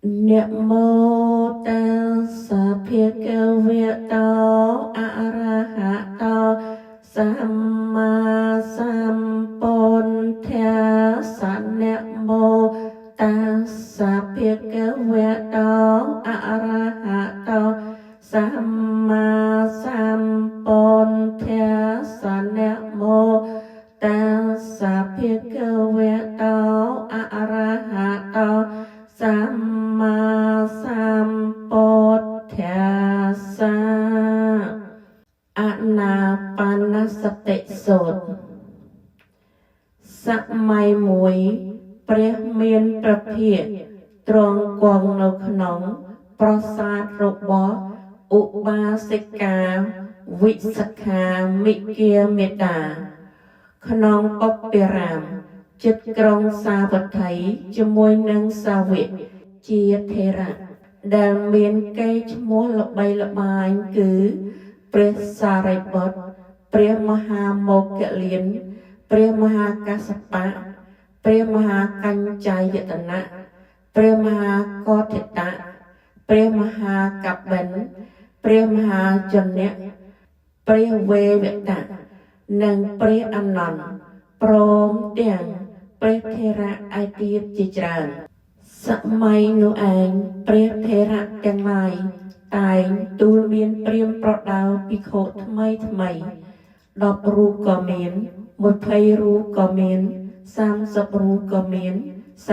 Niệm mô tăng sa phê kêu việt tao a ra hạ tao Samma Sambuddhassa sa niệm mô tăng sa phê kêu việt tao a ra hạ tao Samma Sambuddhassa sa niệm mô tăng sa phê kêu việt tao a ra hạ tao Samma Sambuddhassa អាណាបានសតិសូត្រសម័យមួយព្រះមានព្រះភិក្ខទ្រង់គង់នៅក្នុងប្រាសាទរបស់ឧបាសិកាវិសិក្ខាមិគាមេតាក្នុងបុព្វរាមជិតក្រុងសាវត្ថីជាមួយនឹងសាវកជាថេរៈដែលមានកេរ្តិ៍ឈ្មោះល្បីល្បាញគឺព្រះសារីបុត្រព្រះមហាមោគលានព្រះមហាកស្សបៈព្រះមហាកញ្ចាយតនៈព្រះមហាកោដ្ឋិតៈព្រះមហាកបិនព្រះមហាជនៈព្រះវេវតៈនិងព្រះអនន្តព្រមទាំងព្រះថេរៈឯទៀតជាច្រើនសម័យនោះឯងព្រះថេរៈទាំងឡាយតែងទូលមានព្រាហ្មណ៍ប្រដៅភិក្ខុថ្មី10រូបក៏មាន20រូបក៏មាន30រូបក៏មាន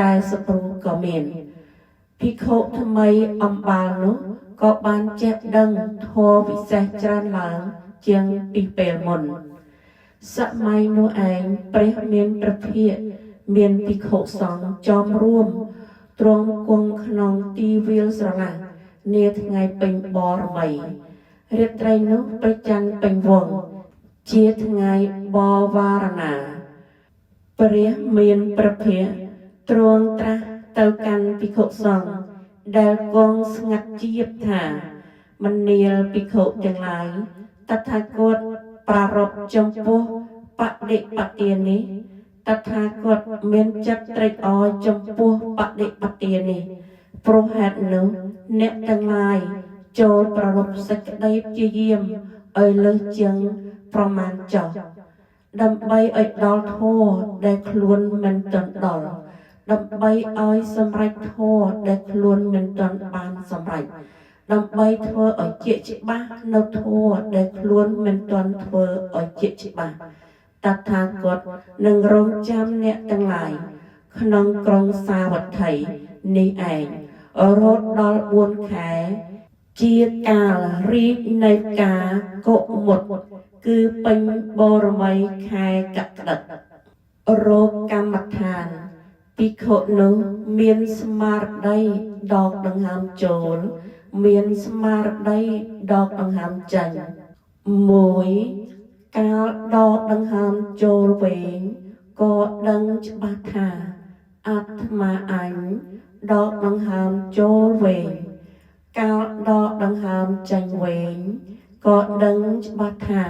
40រូបក៏មានភិក្ខុថ្មីអំបាលនោះក៏បានចេះដឹងធម៌វិសេសច្រើនឡើងជាងពីពេលមុនសម័យនោះឯងព្រះមានព្រះភិក្ខមានភិក្ខុសង្ឃចំរួមទ្រង់គង់ក្នុងទីវាលស្រឡះនាថ្ងៃពេញបរមីរាត្រីនោះព្រះច័ន្ទពេញវង្សជាថ្ងៃបវារណាព្រះមានព្រះភិក្ខទ្រង់ត្រាស់ទៅកាន់ភិក្ខុសង្ឃដែលគង់ស្ងាត់ជៀបថាមនាលភិក្ខុទាំងឡាយតថាគតប្រារព្ធចំពោះបដិបទានេះតថាគតមានចិត្តត្រេកអរចំពោះបដិបទានេះព្រោះហេតុនោះអ្នកទាំងឡាយចូលប្រារព្ធសេចក្តីព្យាយាមឲ្យលើសជាងប្រមាណចុះដើម្បីឲ្យដល់ធម៌ដែលខ្លួនមិនទាន់ដល់ដើម្បីឲ្យសម្រេចធម៌ដែលខ្លួនមិនទាន់បានសម្រេចដើម្បីធ្វើឲ្យជាច្បាស់នៅធម៌ដែលខ្លួនមិនទាន់ធ្វើឲ្យជាច្បាស់តថាគតនឹងរងចាំអ្នកទាំងឡាយក្នុងក្រុងសាវត្ថីនេះឯងរហូតដល់4ខែជាកាលរីកនៃការកុមុតគឺពេញបរមីខែកក្កិរោគកម្មដ្ឋានភិក្ខុនោះមានស្មារតីដកដង្ហើមចូលមានស្មារតីដកដង្ហើមចេញ1កាលដកដង្ហើមចូលវិញក៏ដឹងច្បាស់ថាអាត្មាអញដកដង្ហើមចូលវិញកាលដកដង្ហើមចេញវិញក៏ដឹងច្បាស់ថា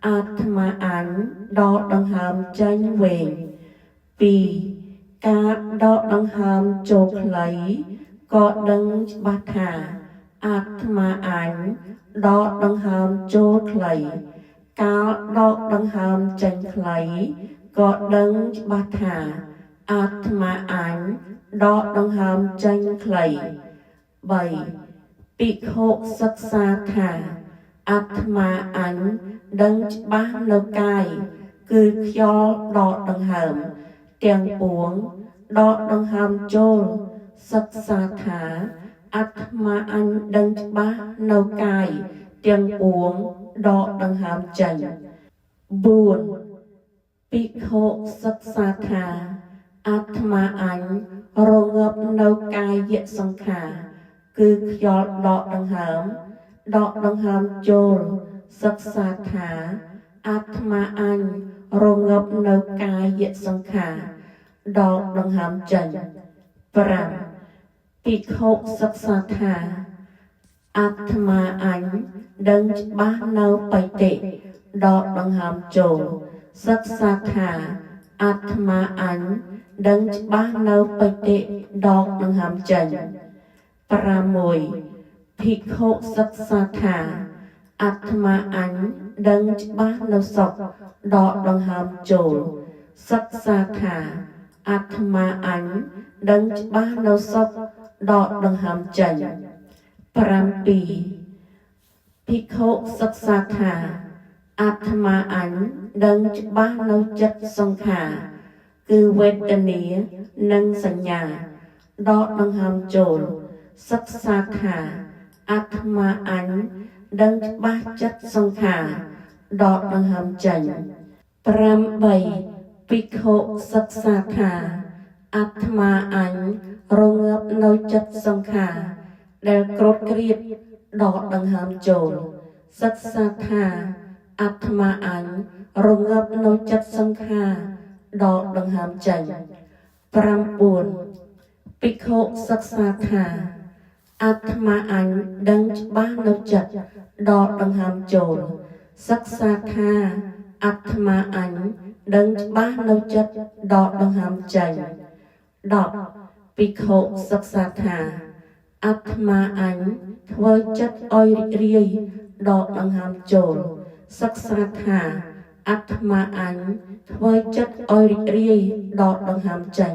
អាត្មាអញដកដង្ហើមចេញវិញ2ការដកដង្ហើមចូលខ្លីក៏ដឹងច្បាស់ថាអាត្មាអញដកដង្ហើមចូលខ្លីកាលដកដង្ហើមចេញខ្លីក៏ដឹងច្បាស់ថាអាត្មាអញដកដង្ហើមចេញខ្លី3ភិក្ខុសិក្សាថាអាត្មាអញដឹងច្បាស់នៅកាយគឺខ្យល់ដកដង្ហើមទាំងពួងដកដង្ហើមចូលសិក្សាថាអាត្មាអញដឹងច្បាស់នៅកាយទាំងពួងដកដង្ហើមចេញ4ភិក្ខុសិក្សាថាអាត្មាអញរងាប់នៅកាយសង្ខារគឺខ្យល់ដកដង្ហើមដកដង្ហើមចូលសិក្សាថាអាត្មាអញរងាប់នៅកាយសង្ខារដកដង្ហើមចេញ5ភិក្ខុសិក្សាថាអាត្មាអញដឹងច្បាស់នៅបៃតិដកដង្ហើមចូលសិក្សាថាអាត្មាអញដឹងច្បាស់នៅបៃតិដកដង្ហើមចេញ 6ភិក្ខុសិក្សាថាអាត្មាអញដឹងច្បាស់នៅសុខដកដង្ហើមចូលសិក្សាថាអាត្មាអញដឹងច្បាស់នៅសុខដកដង្ហើមចេញ7ភិក្ខុសិក្សាថាអាត្មាអញដឹងច្បាស់នៅចិត្តសង្ខារគឺវេទនានិងសញ្ញាដកដង្ហើមចូលសិក្សាថាអាត្មាអញដឹងច្បាស់ចិត្តសង្ខារដកដង្ហើមចេញ8ភិក្ខុសិក្សាថាអាត្មាអញរងាប់នៅចិត្តសង្ខារដែលក្រោតក្រៀតដកដង្ហើមចូលសិក្សាថាអាត្មាអញរងាប់នៅចិត្តសង្ខារដកដង្ហើមចេញ9ភិក្ខុសិក្សាថាអាត្មាអញដឹងច្បាស់នៅចិត្តដកដង្ហើមចូលសិក្សាថាអាត្មាអញដឹងច្បាស់នៅចិត្តដកដង្ហើមចេញ10ភិក្ខុសិក្សាថាអាត្មាអញធ្វើចិត្តឲ្យរីករាយដកដង្ហើមចូលសិក្សាថាអាត្មាអញធ្វើចិត្តឲ្យរីករាយដកដង្ហើមចេញ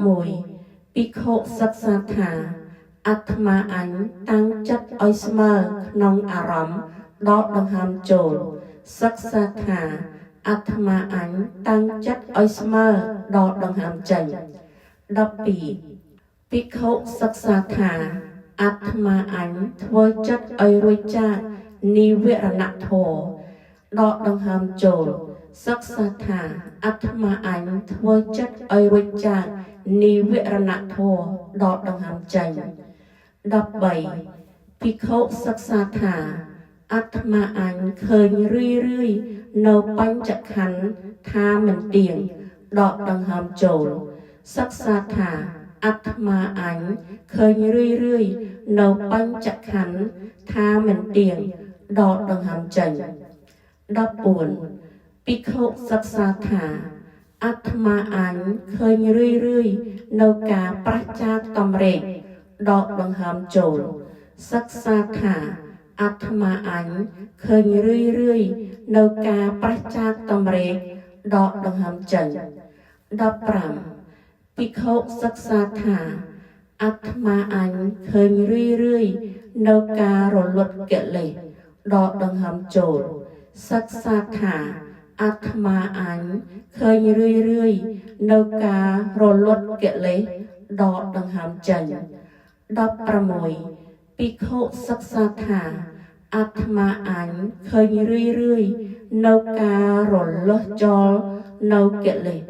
11ភិក្ខុសិក្សាថាអាត្មាអញតាំងចិត្តឲ្យស្មើក្នុងអារម្មណ៍ដកដង្ហើមចូលសិក្សាថាអាត្មាអញតាំងចិត្តឲ្យស្មើដកដង្ហើមចេញ12ភិក្ខុសិក្សាថាអាត្មាអញធ្វើចិត្តឲ្យរួចចាកនិវរណធម៌ដកដង្ហើមចូលសិក្សាថាអាត្មាអញធ្វើចិត្តឲ្យរួចចាកនិវរណធម៌ដកដង្ហើមចេញ13ភិក្ខុសិក្សាថាអាត្មាអញឃើញរឿយនៅបញ្ចក្ខន្ធថាមិនទៀងដកដង្ហើមចូលសិក្សាថាអាត្មាអញឃើញរឿយនៅបញ្ចក្ខន្ធថាមិនទៀងដកដង្ហើមចេញ14ភិក្ខុសិក្សាថាអាត្មាអញឃើញរឿយនៅការប្រះចាកតម្រេកដកដង្ហើមចូលសិក្សាថាអាត្មាអញឃើញរឿយនៅការប្រះចាកតម្រេកដកដង្ហើមចេញ15ភិក្ខុសិក្សាថាអាត្មាអញឃើញរឿយនៅការរលត់កិលេសដកដង្ហើមចូលសិក្សាថាអាត្មាអញឃើញរឿយនៅការរលត់កិលេសដកដង្ហើមចេញ16ភិក្ខុសិក្សាថាអាត្មាអញឃើញរឿយនៅការរលត់ចោលនៅកិលេស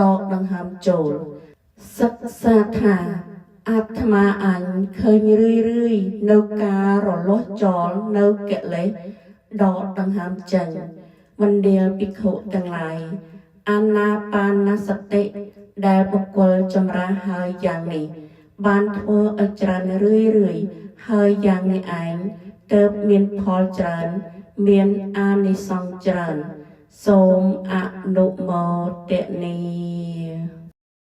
ដកដង្ហើមចូលសិក្សាថាអាត្មាអញឃើញរឿយនៅការរលាស់ចោលនៅកិលេសដកដង្ហើមចេញមណ្ឌលភិក្ខុទាំងឡាយអាណាបានសតិដែលបុគ្គលចម្រាស់ហើយយ៉ាងនេះបានធ្វើឲ្យច្រើនរឿយហើយយ៉ាងនេះឯងទើបមានផលច្រើនមានអានិសង្សច្រើនសូមអនុមោទនា